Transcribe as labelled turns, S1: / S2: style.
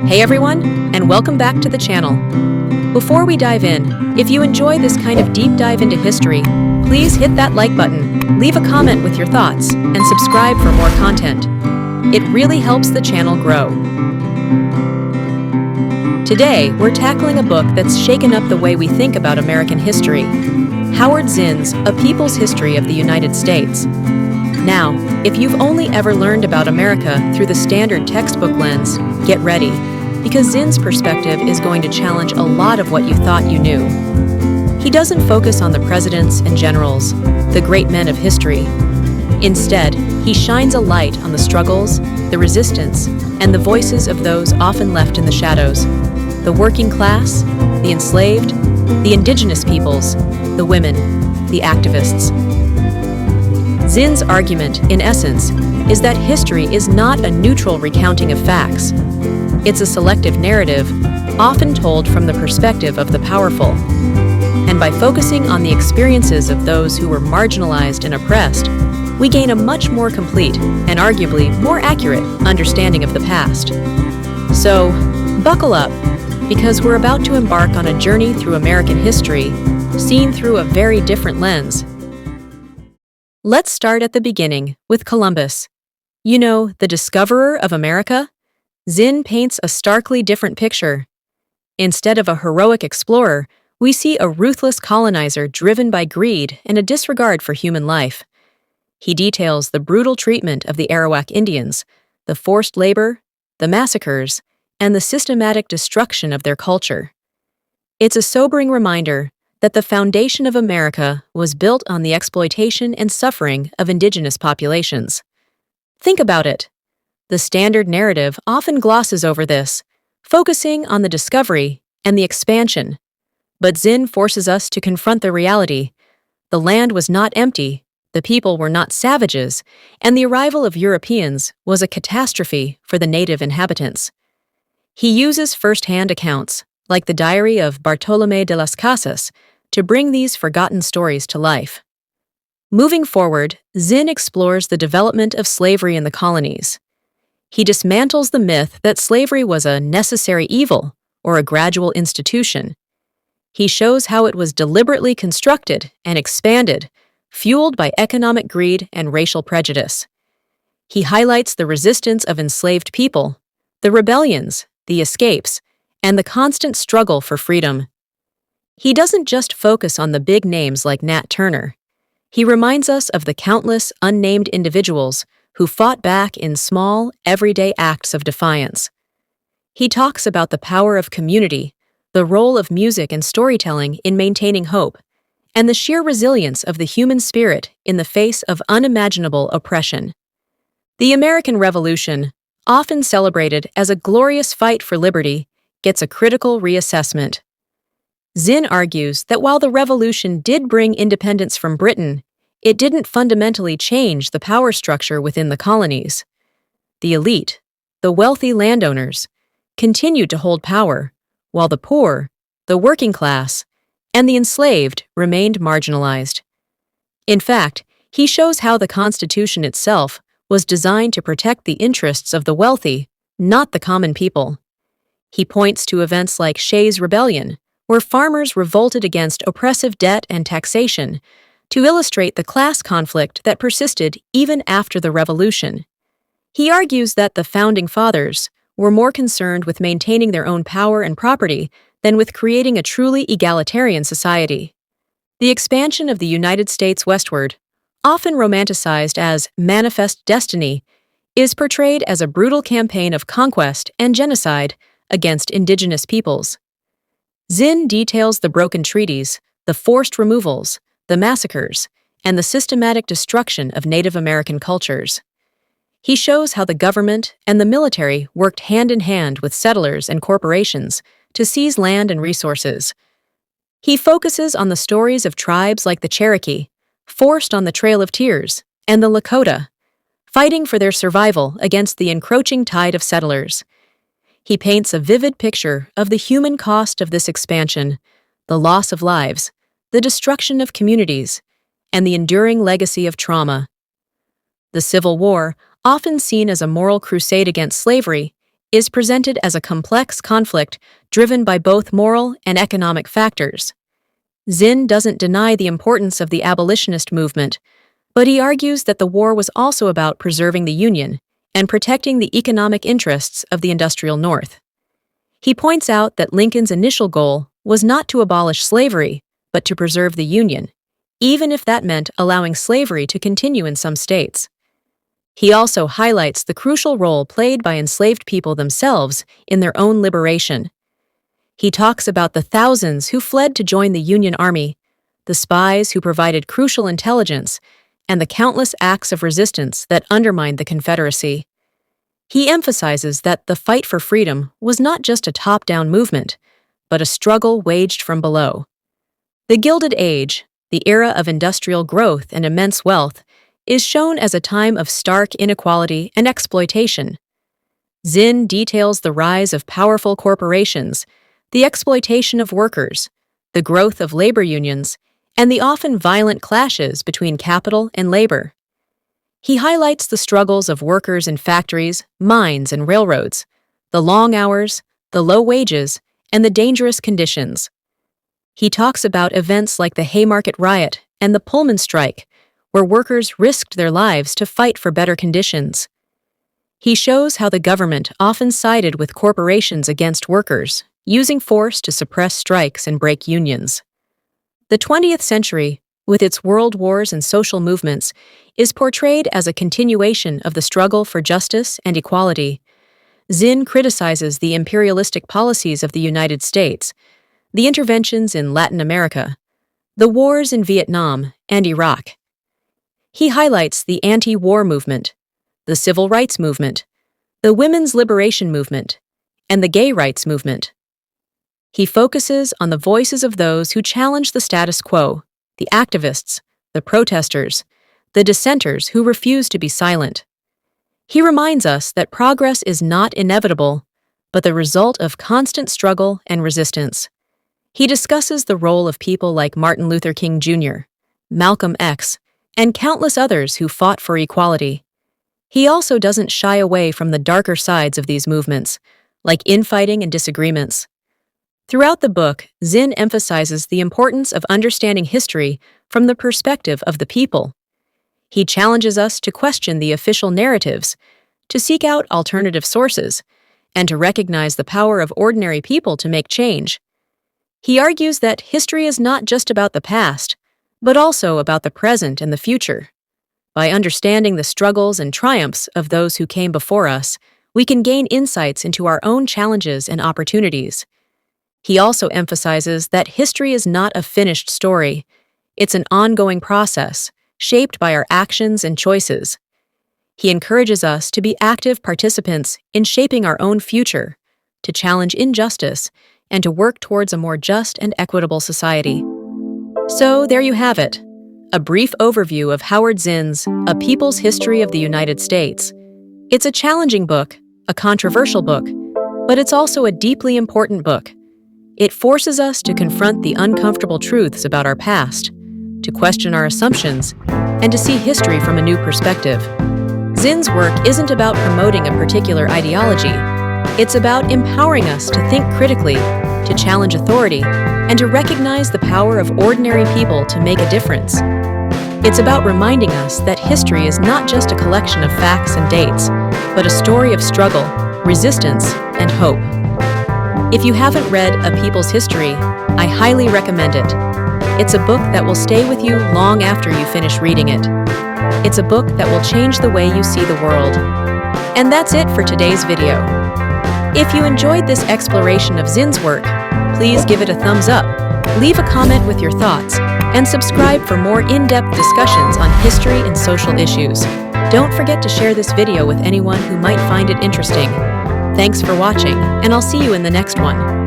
S1: Hey everyone, and welcome back to the channel. Before we dive in, if you enjoy this kind of deep dive into history, please hit that like button, leave a comment with your thoughts, and subscribe for more content. It really helps the channel grow. Today, we're tackling a book that's shaken up the way we think about American history. Howard Zinn's A People's History of the United States. Now, if you've only ever learned about America through the standard textbook lens, get ready, because Zinn's perspective is going to challenge a lot of what you thought you knew. He doesn't focus on the presidents and generals, the great men of history. Instead, he shines a light on the struggles, the resistance, and the voices of those often left in the shadows. The working class, the enslaved, the indigenous peoples, the women, the activists. Zinn's argument, in essence, is that history is not a neutral recounting of facts. It's a selective narrative, often told from the perspective of the powerful. And by focusing on the experiences of those who were marginalized and oppressed, we gain a much more complete and arguably more accurate understanding of the past. So, buckle up, because we're about to embark on a journey through American history, seen through a very different lens. Let's start at the beginning, with Columbus. You know, the discoverer of America? Zinn paints a starkly different picture. Instead of a heroic explorer, we see a ruthless colonizer driven by greed and a disregard for human life. He details the brutal treatment of the Arawak Indians, the forced labor, the massacres, and the systematic destruction of their culture. It's a sobering reminder that the foundation of America was built on the exploitation and suffering of indigenous populations. Think about it. The standard narrative often glosses over this, focusing on the discovery and the expansion. But Zinn forces us to confront the reality. The land was not empty, the people were not savages, and the arrival of Europeans was a catastrophe for the native inhabitants. He uses first-hand accounts, like the diary of Bartolomé de las Casas, to bring these forgotten stories to life. Moving forward, Zinn explores the development of slavery in the colonies. He dismantles the myth that slavery was a necessary evil or a gradual institution. He shows how it was deliberately constructed and expanded, fueled by economic greed and racial prejudice. He highlights the resistance of enslaved people, the rebellions, the escapes, and the constant struggle for freedom. He doesn't just focus on the big names like Nat Turner. He reminds us of the countless unnamed individuals who fought back in small, everyday acts of defiance. He talks about the power of community, the role of music and storytelling in maintaining hope, and the sheer resilience of the human spirit in the face of unimaginable oppression. The American Revolution, often celebrated as a glorious fight for liberty, gets a critical reassessment. Zinn argues that while the revolution did bring independence from Britain, it didn't fundamentally change the power structure within the colonies. The elite, the wealthy landowners, continued to hold power, while the poor, the working class, and the enslaved remained marginalized. In fact, he shows how the Constitution itself was designed to protect the interests of the wealthy, not the common people. He points to events like Shays' Rebellion, where farmers revolted against oppressive debt and taxation, to illustrate the class conflict that persisted even after the Revolution. He argues that the Founding Fathers were more concerned with maintaining their own power and property than with creating a truly egalitarian society. The expansion of the United States westward, often romanticized as manifest destiny, is portrayed as a brutal campaign of conquest and genocide against indigenous peoples. Zinn details the broken treaties, the forced removals, the massacres, and the systematic destruction of Native American cultures. He shows how the government and the military worked hand in hand with settlers and corporations to seize land and resources. He focuses on the stories of tribes like the Cherokee, forced on the Trail of Tears, and the Lakota, fighting for their survival against the encroaching tide of settlers. He paints a vivid picture of the human cost of this expansion, the loss of lives, the destruction of communities, and the enduring legacy of trauma. The Civil War, often seen as a moral crusade against slavery, is presented as a complex conflict driven by both moral and economic factors. Zinn doesn't deny the importance of the abolitionist movement, but he argues that the war was also about preserving the Union and protecting the economic interests of the industrial North. He points out that Lincoln's initial goal was not to abolish slavery, but to preserve the Union, even if that meant allowing slavery to continue in some states. He also highlights the crucial role played by enslaved people themselves in their own liberation. He talks about the thousands who fled to join the Union Army, the spies who provided crucial intelligence, and the countless acts of resistance that undermined the Confederacy. He emphasizes that the fight for freedom was not just a top-down movement, but a struggle waged from below. The Gilded Age, the era of industrial growth and immense wealth, is shown as a time of stark inequality and exploitation. Zinn details the rise of powerful corporations, the exploitation of workers, the growth of labor unions, and the often violent clashes between capital and labor. He highlights the struggles of workers in factories, mines, and railroads, the long hours, the low wages, and the dangerous conditions. He talks about events like the Haymarket Riot and the Pullman Strike, where workers risked their lives to fight for better conditions. He shows how the government often sided with corporations against workers, using force to suppress strikes and break unions. The 20th century, with its world wars and social movements, is portrayed as a continuation of the struggle for justice and equality. Zinn criticizes the imperialistic policies of the United States, the interventions in Latin America, the wars in Vietnam and Iraq. He highlights the anti-war movement, the civil rights movement, the women's liberation movement, and the gay rights movement. He focuses on the voices of those who challenge the status quo, the activists, the protesters, the dissenters who refuse to be silent. He reminds us that progress is not inevitable, but the result of constant struggle and resistance. He discusses the role of people like Martin Luther King Jr., Malcolm X, and countless others who fought for equality. He also doesn't shy away from the darker sides of these movements, like infighting and disagreements. Throughout the book, Zinn emphasizes the importance of understanding history from the perspective of the people. He challenges us to question the official narratives, to seek out alternative sources, and to recognize the power of ordinary people to make change. He argues that history is not just about the past, but also about the present and the future. By understanding the struggles and triumphs of those who came before us, we can gain insights into our own challenges and opportunities. He also emphasizes that history is not a finished story. It's an ongoing process, shaped by our actions and choices. He encourages us to be active participants in shaping our own future, to challenge injustice, and to work towards a more just and equitable society. So there you have it, a brief overview of Howard Zinn's A People's History of the United States. It's a challenging book, a controversial book, but it's also a deeply important book. It forces us to confront the uncomfortable truths about our past, to question our assumptions, and to see history from a new perspective. Zinn's work isn't about promoting a particular ideology. It's about empowering us to think critically, to challenge authority, and to recognize the power of ordinary people to make a difference. It's about reminding us that history is not just a collection of facts and dates, but a story of struggle, resistance, and hope. If you haven't read A People's History, I highly recommend it. It's a book that will stay with you long after you finish reading it. It's a book that will change the way you see the world. And that's it for today's video. If you enjoyed this exploration of Zinn's work, please give it a thumbs up, leave a comment with your thoughts, and subscribe for more in-depth discussions on history and social issues. Don't forget to share this video with anyone who might find it interesting. Thanks for watching, and I'll see you in the next one.